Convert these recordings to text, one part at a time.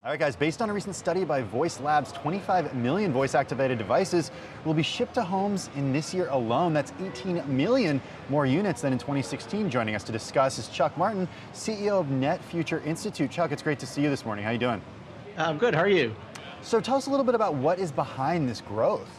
All right, guys, based on a recent study by VOICELABS, 25 million voice-activated devices will be shipped to homes in this year alone. That's 18 million more units than in 2016. Joining us to discuss is Chuck Martin, CEO of Net Future Institute. Chuck, it's great to see you this morning. How you doing? I'm good, how are you? So tell us a little bit about what is behind this growth.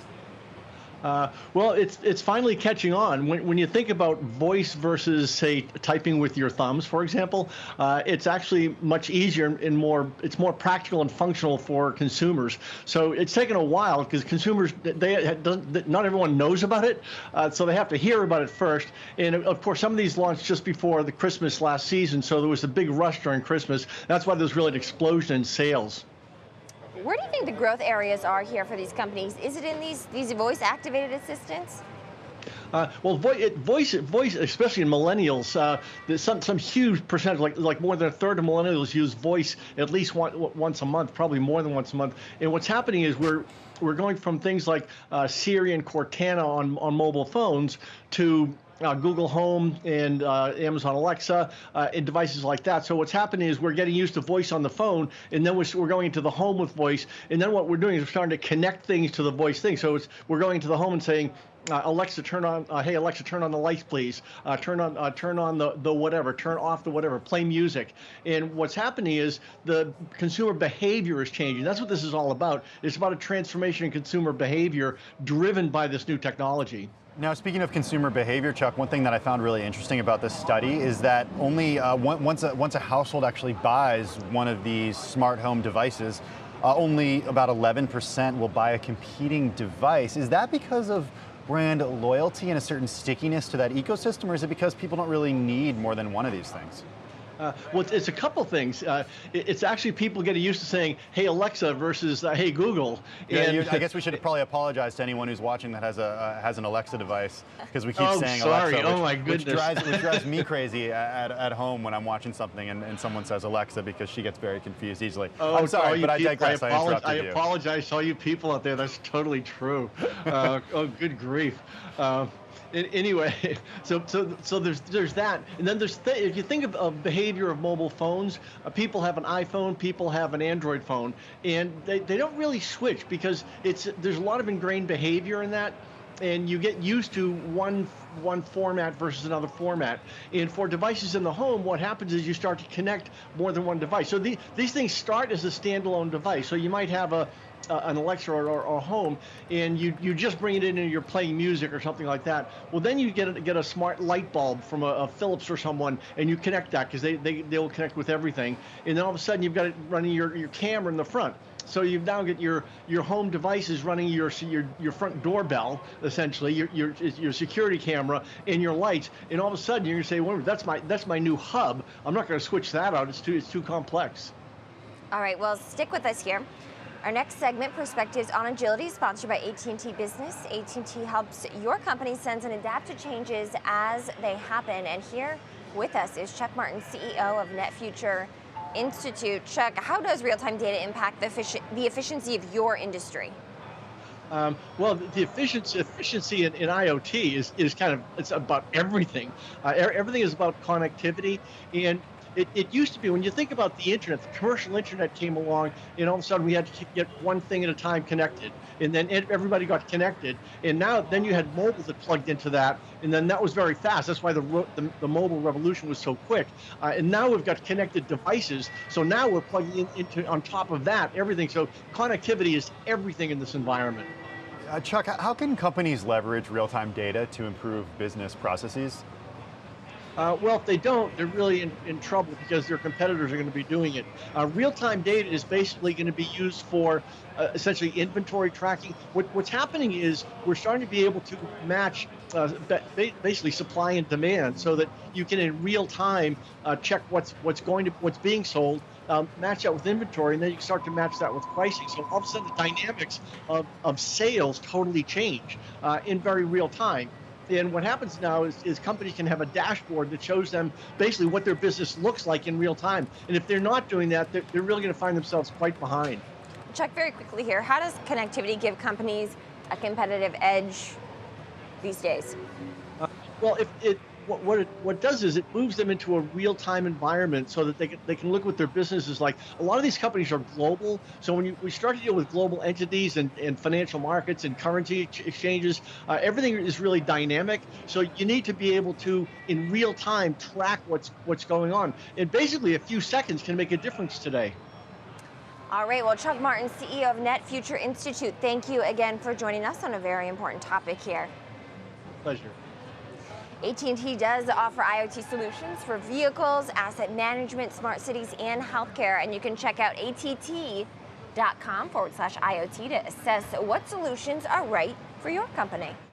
Well, it's finally catching on. When you think about voice versus, say, typing with your thumbs, for example, it's actually much easier and it's more practical and functional for consumers. So it's taken a while because consumers, not everyone knows about it, so they have to hear about it first. And of course, some of these launched just before the Christmas last season, so there was a big rush during Christmas. That's why there's really an explosion in sales. Where do you think the growth areas are here for these companies? Is it in these voice-activated assistants? Well, voice, especially in millennials, there's some huge percentage, like more than a third of millennials use voice at least once a month, probably more than once a month. And what's happening is we're going from things like Siri and Cortana on mobile phones to Google Home and Amazon Alexa and devices like that. So what's happening is we're getting used to voice on the phone, and then we're going into the home with voice. And then what we're doing is we're starting to connect things to the voice thing. So we're going to the home and saying, Alexa, turn on. Hey, Alexa, turn on the lights, please. Turn on the whatever. Turn off the whatever. Play music. And what's happening is the consumer behavior is changing. That's what this is all about. It's about a transformation in consumer behavior driven by this new technology. Now, speaking of consumer behavior, Chuck, one thing that I found really interesting about this study is that only once a household actually buys one of these smart home devices, only about 11% will buy a competing device. Is that because of brand loyalty and a certain stickiness to that ecosystem, or is it because people don't really need more than one of these things? Well, it's a couple things. It's actually people getting used to saying, "Hey Alexa" versus "Hey Google." And I guess we should probably apologize to anyone who's watching that has an Alexa device, because we keep saying sorry. Alexa, oh my goodness. which drives me crazy at home when I'm watching something and someone says Alexa, because she gets very confused easily. Oh, I'm sorry, but I digress. I interrupted apologize to all you people out there. That's totally true. Oh, good grief. Anyway, so there's that, and then if you think of behavior of mobile phones, people have an iPhone, people have an Android phone, and they don't really switch because there's a lot of ingrained behavior in that, and you get used to one format versus another format. And for devices in the home, what happens is you start to connect more than one device. So these things start as a standalone device. So you might have an Alexa or home, and you just bring it in and you're playing music or something like that. Well, then you get a smart light bulb from a Philips or someone, and you connect that because they will connect with everything. And then all of a sudden you've got it running your camera in the front. So you've now got your home devices running your front doorbell, essentially your security camera and your lights, and all of a sudden you're going to say, "Well, that's my new hub. I'm not going to switch that out. It's too complex." All right, well, stick with us here. Our next segment, Perspectives on Agility, is sponsored by AT&T Business. AT&T helps your company sense and adapt to changes as they happen. And here with us is Chuck Martin, CEO of Net Future Institute. Chuck, how does real-time data impact the efficiency of your industry? Well, the efficiency in IoT is it's about everything. Everything is about connectivity, and it used to be, when you think about the internet, the commercial internet came along, and all of a sudden we had to get one thing at a time connected, and then everybody got connected, and then you had mobile that plugged into that, and then that was very fast. That's why the mobile revolution was so quick. And now we've got connected devices, so now we're plugging into on top of that everything. So connectivity is everything in this environment. Chuck, how can companies leverage real-time data to improve business processes? Well, if they don't, they're really in trouble because their competitors are going to be doing it. Real-time data is basically going to be used for essentially inventory tracking. What's happening is we're starting to be able to match basically supply and demand, so that you can in real time check what's being sold, match that with inventory, and then you can start to match that with pricing. So all of a sudden, the dynamics of sales totally change in very real time. And what happens now is companies can have a dashboard that shows them basically what their business looks like in real time. And if they're not doing that, they're really going to find themselves quite behind. Chuck, very quickly here, how does connectivity give companies a competitive edge these days? Well, what it does is it moves them into a real-time environment so that they can look what their business is like. A lot of these companies are global, so when we start to deal with global entities and financial markets and currency exchanges, everything is really dynamic. So you need to be able to, in real time, track what's going on. And basically, a few seconds can make a difference today. All right, well, Chuck Martin, CEO of Net Future Institute, thank you again for joining us on a very important topic here. Pleasure. AT&T does offer IoT solutions for vehicles, asset management, smart cities, and healthcare. And you can check out att.com/IoT to assess what solutions are right for your company.